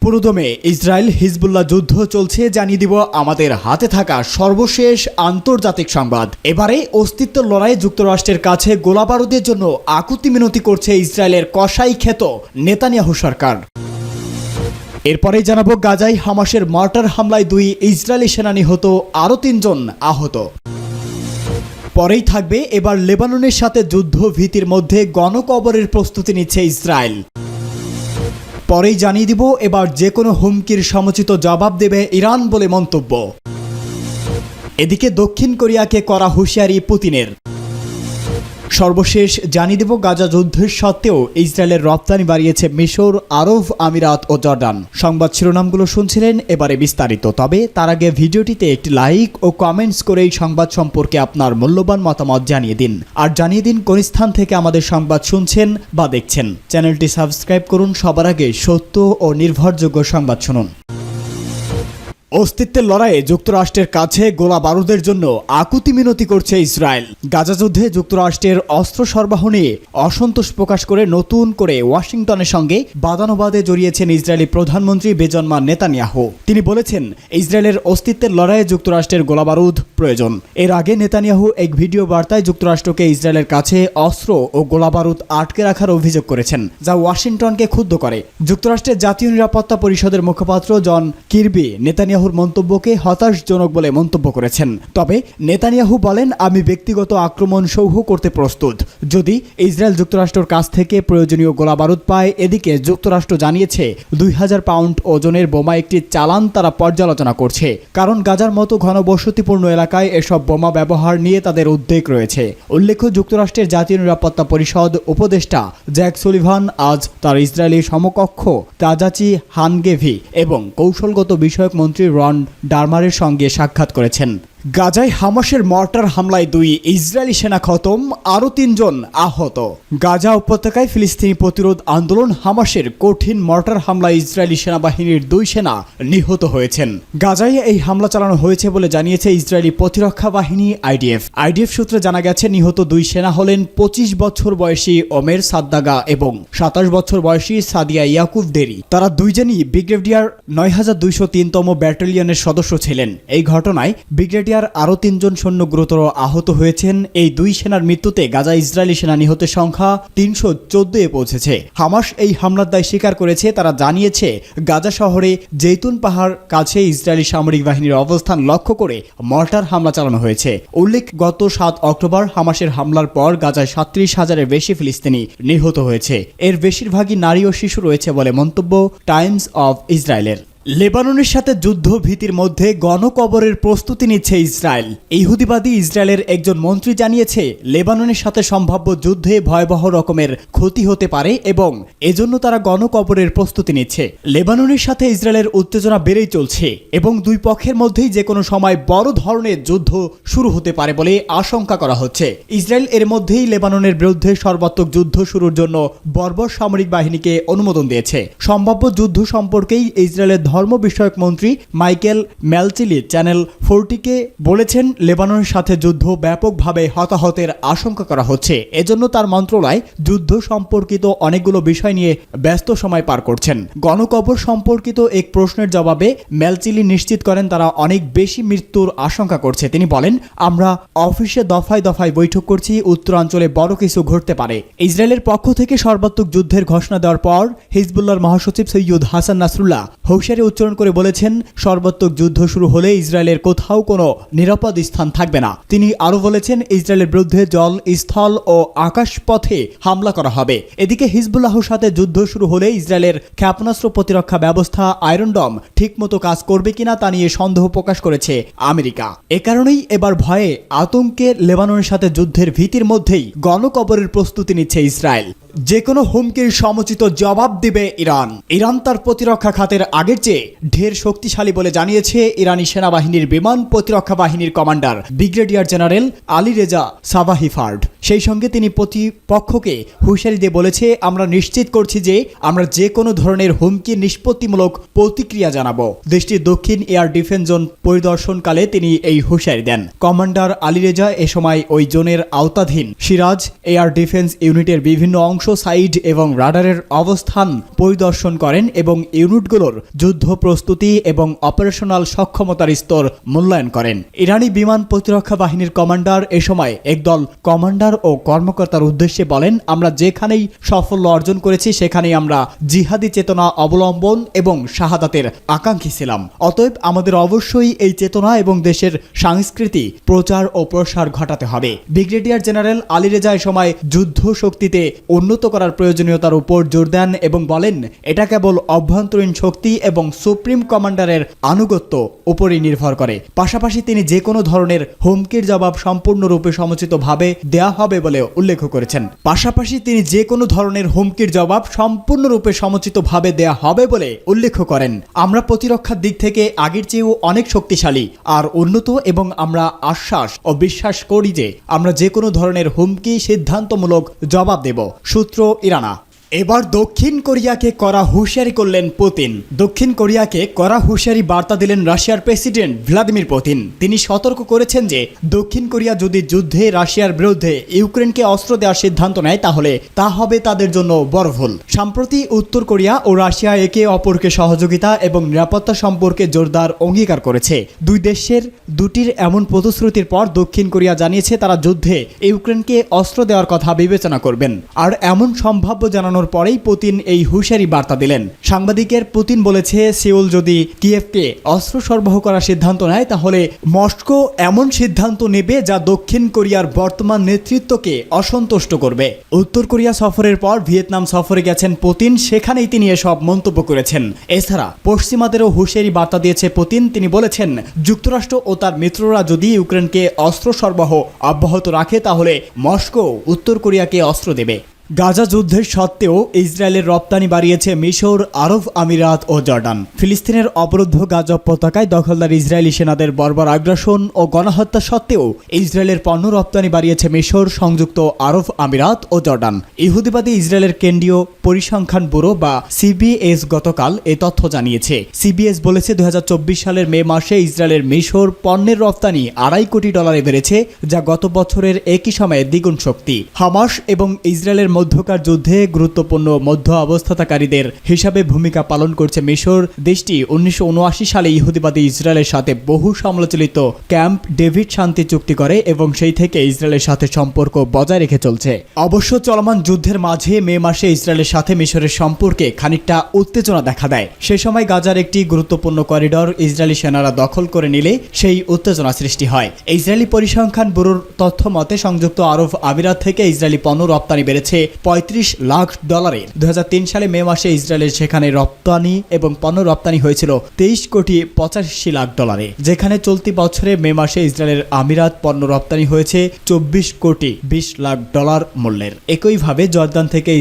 পুরোদমে Israel Hezbollah যুদ্ধ চলছে, জানিয়ে দিব আমাদের হাতে থাকা সর্বশেষ আন্তর্জাতিক সংবাদ। এবারে অস্তিত্ব লড়াইয়ে যুক্তরাষ্ট্রের কাছে গোলাবারুদের জন্য আকুতি মিনতি করছে ইসরায়েলের কসাই খ্যাত নেতানিয়াহু সরকার। এরপরে জানাবো গাজায় হামাসের মর্টার হামলায় 2 ইসরায়েলি সেনা নিহত, আরও 3 জন আহত। পরেই থাকবে এবার লেবাননের সাথে যুদ্ধ ভীতির মধ্যে গণকবরের প্রস্তুতি নিচ্ছে ইসরায়েল। পরেই জানিয়ে দিব এবার যে কোনো হুমকির সমুচিত জবাব দেবে ইরান বলে মন্তব্য। এদিকে দক্ষিণ কোরিয়াকে করা হুঁশিয়ারি পুতিনের। সর্বশেষ জানিয়ে দেব গাজা যুদ্ধের সত্ত্বেও ইসরায়েলের রপ্তানি বাড়িয়েছে মিশর, আরব আমিরাত ও জর্ডান। সংবাদ শিরোনামগুলো শুনছিলেন, এবারে বিস্তারিত। তবে তার আগে ভিডিওটিতে একটি লাইক ও কমেন্টস করে এই সংবাদ সম্পর্কে আপনার মূল্যবান মতামত জানিয়ে দিন। আর জানিয়ে দিন কোন স্থান থেকে আমাদের সংবাদ শুনছেন বা দেখছেন। চ্যানেলটি সাবস্ক্রাইব করুন সবার আগে সত্য ও নির্ভরযোগ্য সংবাদ শুনুন। অস্তিত্বের লড়াইয়ে যুক্তরাষ্ট্রের কাছে গোলা বারুদের জন্য আকুতি মিনতি করছে ইসরায়েল। গাজা যুদ্ধে যুক্তরাষ্ট্রের অস্ত্র সরবরাহ নিয়ে অসন্তোষ প্রকাশ করে নতুন করে ওয়াশিংটনের সঙ্গে বাদানুবাদে জড়িয়েছেন ইসরায়েলি প্রধানমন্ত্রী বেঞ্জামিন নেতানিয়াহু। তিনি বলেছেন ইসরায়েলের অস্তিত্বের লড়াইয়ে যুক্তরাষ্ট্রের গোলাবারুদ প্রয়োজন। এর আগে নেতানিয়াহু এক ভিডিও বার্তায় যুক্তরাষ্ট্রকে ইসরায়েলের কাছে অস্ত্র ও গোলাবারুদ আটকে রাখার অভিযোগ করেছেন, যা ওয়াশিংটনকে ক্ষুব্ধ করে। যুক্তরাষ্ট্রের জাতীয় নিরাপত্তা পরিষদের মুখপাত্র জন কিরবি নেতানিয়াহু মন্তব্যকে হতাশজনক বলে মন্তব্য করেছেন। তবে নেতানিয়াহু বলেন, আমি ব্যক্তিগত আক্রমণ সৌহ করতে প্রস্তুত যদি ইসরায়েল যুক্তরাষ্ট্রের কাছ থেকে প্রয়োজনীয় গোলাবারুদ পায়। এদিকে যুক্তরাষ্ট্র জানিয়েছে 2000 পাউন্ড ওজনের বোমা একটি চালান তারা পর্যালোচনা করছে, কারণ গাজার মতো ঘনবসতিপূর্ণ এলাকায় এসব বোমা ব্যবহার নিয়ে তাদের উদ্বেগ রয়েছে। উল্লেখ্য, যুক্তরাষ্ট্রের জাতীয় নিরাপত্তা পরিষদ উপদেষ্টা জ্যাক সুলিভান আজ তার ইসরায়েলি সমকক্ষ তাজাচি হানগেভি এবং কৌশলগত বিষয়ক মন্ত্রী রন ডারমারের সঙ্গে সাক্ষাৎ করেছেন। গাজায় হামাসের মর্টার হামলায় 2 ইসরায়েলি সেনা খতম, আরও 3 জন আহত। গাজা উপত্যকায় ফিলিস্তিনি প্রতিরোধ আন্দোলন হামাসের কঠিন মর্টার হামলায় ইসরায়েলি সেনাবাহিনীর 2 সেনা নিহত হয়েছেন। গাজায় এই হামলা চালানো হয়েছে বলে জানিয়েছে ইসরায়েলি প্রতিরক্ষা বাহিনী আইডিএফ সূত্রে জানা গেছে নিহত 2 সেনা হলেন 25 বছর বয়সী ওমের সাদ্দাগা এবং 27 বছর বয়সী সাদিয়া ইয়াকুব দেরি। তারা দুইজনই ব্রিগেডিয়ার 9203তম ব্যাটালিয়নের সদস্য ছিলেন। এই ঘটনায় ব্রিগেডিয়ার আরও 3 জন সৈন্য গুরুতর আহত হয়েছেন। এই 2 সেনার মৃত্যুতে গাজা ইসরায়েলি সেনা নিহতের সংখ্যা 314-এ পৌঁছেছে। হামাস এই হামলার দায় স্বীকার করেছে। তারা জানিয়েছে গাজা শহরে জৈতুন পাহাড় কাছে ইসরায়েলি সামরিক বাহিনীর অবস্থান লক্ষ্য করে মর্টার হামলা চালানো হয়েছে। উল্লেখ, গত 7 অক্টোবর হামাসের হামলার পর গাজায় 37,000-এর বেশি ফিলিস্তিনি নিহত হয়েছে। এর বেশিরভাগই নারী ও শিশু রয়েছে বলে মন্তব্য টাইমস অফ ইসরায়েলের। লেবাননের সাথে যুদ্ধ ভীতির মধ্যে গণকবরের প্রস্তুতি নিচ্ছে ইসরায়েল। ইহুদিবাদী ইসরায়েলের একজন মন্ত্রী জানিয়েছে লেবাননের সাথে সম্ভাব্য যুদ্ধে ভয়াবহ রকমের ক্ষতি হতে পারে এবং এজন্য তারা গণকবরের প্রস্তুতি নিচ্ছে। লেবাননের সাথে ইসরায়েলের উত্তেজনা বেড়েই চলছে এবং 2 পক্ষের মধ্যেই যে কোনো সময় বড় ধরনের যুদ্ধ শুরু হতে পারে বলে আশঙ্কা করা হচ্ছে। ইসরায়েল এর মধ্যেই লেবাননের বিরুদ্ধে সর্বাত্মক যুদ্ধ শুরুর জন্য বর্বর সামরিক বাহিনীকে অনুমোদন দিয়েছে। সম্ভাব্য যুদ্ধ সম্পর্কেই ইসরায়েলের ধর্ম বিষয়ক মন্ত্রী মাইকেল ম্যালচিলি চ্যানেল 4টিকে বলেছেন, লেবাননের সাথে যুদ্ধ ব্যাপকভাবে হতাহতের আশঙ্কা করা হচ্ছে। এজন্য তার মন্ত্রণালয় যুদ্ধ সম্পর্কিত অনেকগুলো বিষয় নিয়ে ব্যস্ত সময় পার করছেন। গণকবর সম্পর্কিত এক প্রশ্নের জবাবে ম্যালচিলি নিশ্চিত করেন তারা অনেক বেশি মৃত্যুর আশঙ্কা করছে। তিনি বলেন, আমরা অফিসে দফায় দফায় বৈঠক করছি, উত্তরাঞ্চলে বড় কিছু ঘটতে পারে। ইসরায়েলের পক্ষ থেকে সর্বাত্মক যুদ্ধের ঘোষণা দেওয়ার পর হিজবুল্লাহর মহাসচিব সৈয়দ হাসান নাসরুল্লাহ হুঁশিয়ারি উচ্চারণ করে বলেছেন, সর্বাত্মক যুদ্ধ শুরু হলে ইসরায়েলের কোথাও কোনো নিরাপদ স্থান থাকবে না। তিনি আরও বলেছেন, ইসরায়েলের বিরুদ্ধে জল, স্থল ও আকাশ পথে হামলা করা হবে। এদিকে হিজবুল্লাহর সাথে যুদ্ধ শুরু হলে ইসরায়েলের ক্ষেপণাস্ত্র প্রতিরক্ষা ব্যবস্থা আয়রন ডম ঠিকমতো কাজ করবে কিনা তা নিয়ে সন্দেহ প্রকাশ করেছে আমেরিকা। এ কারণেই এবার ভয়ে আতঙ্কে লেবাননের সাথে যুদ্ধের ভীতির মধ্যেই গণকবরের প্রস্তুতি নিচ্ছে ইসরায়েল। যে কোনো হুমকির সমুচিত জবাব দিবে ইরান। ইরান তার প্রতিরক্ষা খাতের আগের চেয়ে ঢের শক্তিশালী বলে জানিয়েছে ইরানি সেনাবাহিনীর বিমান প্রতিরক্ষা বাহিনীর commander brigadier general Ali Reza Sabahifard. সেই সঙ্গে তিনি প্রতিপক্ষকে হুঁশিয়ারি দিয়ে বলেছে, আমরা নিশ্চিত করছি যে আমরা যে কোনো ধরনের হুমকির নিষ্পত্তিমূলক প্রতিক্রিয়া জানাবো। দেশটির দক্ষিণ এয়ার ডিফেন্স জোন পরিদর্শনকালে তিনি এই হুঁশিয়ারি দেন। কমান্ডার আলী রেজা এ সময় ওই জোনের আওতাধীন সিরাজ এয়ার ডিফেন্স ইউনিটের বিভিন্ন অংশ, সাইড এবং রাডারের অবস্থান পরিদর্শন করেন এবং ইউনিটগুলোর যুদ্ধ প্রস্তুতি এবং অপারেশনাল সক্ষমতার স্তর মূল্যায়ন করেন। ইরানি বিমান প্রতিরক্ষা বাহিনীর কমান্ডার এ সময় একদল কমান্ডার ও কর্মকর্তার উদ্দেশ্যে বলেন, আমরা যেখানেই সাফল্য অর্জন করেছি সেখানেই আমরা জিহাদি চেতনা অবলম্বন এবং শাহাদাতের আকাঙ্ক্ষী ছিলাম। অতএব আমাদের অবশ্যই এই চেতনা এবং দেশের সংস্কৃতি প্রচার ও প্রসার ঘটাতে হবে। ব্রিগেডিয়ার জেনারেল আলী রেজা এ সময় যুদ্ধ শক্তিতে উন্নত করার প্রয়োজনীয়তার উপর জোর দেন এবং বলেন, এটা কেবল অভ্যন্তরীণ শক্তি এবং সুপ্রিম কমান্ডারের আনুগত্য উপরই নির্ভর করে। পাশাপাশি তিনি যে কোনো ধরনের হুমকির জবাব সম্পূর্ণরূপে সমুচিতভাবে দেয়া হবে বলে উল্লেখ করেছেন। আমরা প্রতিরক্ষার দিক থেকে আগের চেয়েও অনেক শক্তিশালী আর উন্নত এবং আমরা আশ্বাস ও বিশ্বাস করি যে আমরা যে কোনো ধরনের হুমকি সিদ্ধান্তমূলক জবাব দেব। সূত্র ইরানা। এবার দক্ষিণ কোরিয়াকে কড়া হুঁশিয়ারি করলেন পুতিন। দক্ষিণ কোরিয়াকে কড়া হুঁশিয়ারি বার্তা দিলেন রাশিয়ার প্রেসিডেন্ট ভ্লাদিমির পুতিন। তিনি সতর্ক করেছেন যে দক্ষিণ কোরিয়া যদি যুদ্ধে রাশিয়ার বিরুদ্ধে ইউক্রেনকে অস্ত্র দেওয়ার সিদ্ধান্ত নেয় তাহলে তা হবে তাদের জন্য বড় ভুল। সম্প্রতি উত্তর কোরিয়া ও রাশিয়া একে অপরকে সহযোগিতা এবং নিরাপত্তা সম্পর্কে জোরদার অঙ্গীকার করেছে। দুই দেশের দুটির এমন প্রতিশ্রুতির পর দক্ষিণ কোরিয়া জানিয়েছে তারা যুদ্ধে ইউক্রেনকে অস্ত্র দেওয়ার কথা বিবেচনা করবেন। আর এমন সম্ভাব্য জানানোর পরেই পুতিন এই হুঁশিয়ারি বার্তা দিলেন। সাংবাদিকের পুতিন বলেছে, সিউল যদি কিয়েভকে অস্ত্র সরবরাহ করার সিদ্ধান্ত নেয় তাহলে মস্কো এমন সিদ্ধান্ত নেবে যা দক্ষিণ কোরিয়ার বর্তমান নেতৃত্বকে অসন্তুষ্ট করবে। উত্তর কোরিয়া সফরের পর ভিয়েতনাম সফরে গেছেন পুতিন, সেখানেই তিনি এসব মন্তব্য করেছেন। এছাড়া পশ্চিমাদেরও হুঁশিয়ারি বার্তা দিয়েছে পুতিন। তিনি বলেছেন, যুক্তরাষ্ট্র ও তার মিত্ররা যদি ইউক্রেনকে অস্ত্র সরবরাহ অব্যাহত রাখে তাহলে মস্কো উত্তর কোরিয়াকে অস্ত্র দেবে। গাজা যুদ্ধের সত্ত্বেও ইসরায়েলের রপ্তানি বাড়িয়েছে মিশর, আরব আমিরাত ও জর্ডান। ফিলিস্তিনের অবরুদ্ধ গাজা উপত্যকায় দখলদার ইসরায়েলি সেনাদের বর্বর আগ্রাসন ও গণহত্যা সত্ত্বেও ইসরায়েলের পণ্য রপ্তানি বাড়িয়েছে মিশর, সংযুক্ত আরব আমিরাত ও জর্ডান। ইহুদিবাদী ইসরায়েলের কেন্দ্রীয় পরিসংখ্যান ব্যুরো বা সিবিএস গতকাল এ তথ্য জানিয়েছে। সিবিএস বলেছে 2024 সালের মে মাসে ইসরায়েলের মিশর পণ্যের রপ্তানি $2.5 কোটি বেড়েছে, যা গত বছরের একই সময়ে দ্বিগুণ শক্তি। হামাস এবং ইসরায়েলের মধ্যকার যুদ্ধে গুরুত্বপূর্ণ মধ্য অবস্থাকারীদের হিসাবে ভূমিকা পালন করছে মিশর। দেশটি 1979 সালে ইহুদিবাদী ইসরায়েলের সাথে বহু সমালোচিত ক্যাম্প ডেভিড শান্তি চুক্তি করে এবং সেই থেকে ইসরায়েলের সাথে সম্পর্ক বজায় রেখে চলছে। অবশ্য চলমান যুদ্ধের মাঝে মে মাসে ইসরায়েলের সাথে মিশরের সম্পর্কে খানিকটা উত্তেজনা দেখা দেয়। সে সময় গাজার একটি গুরুত্বপূর্ণ করিডর ইসরায়েলি সেনারা দখল করে নিলে সেই উত্তেজনা সৃষ্টি হয়। ইসরায়েলি পরিসংখ্যান ব্যুরোর তথ্য মতে সংযুক্ত আরব আমিরাত থেকে ইসরায়েলি পণ্য রপ্তানি বেড়েছে $35 লাখ। 2003 সালে মে মাসে ইসরায়েলের সেখানে রপ্তানি এবং পণ্য রপ্তানি হয়েছিল $23.85 লাখ, যেখানে চলতি বছরে মে মাসে ইসরায়েলের আমিরাত পণ্য রপ্তানি হয়েছে $24.20 লাখ মূল্যের। একইভাবে জর্দান থেকে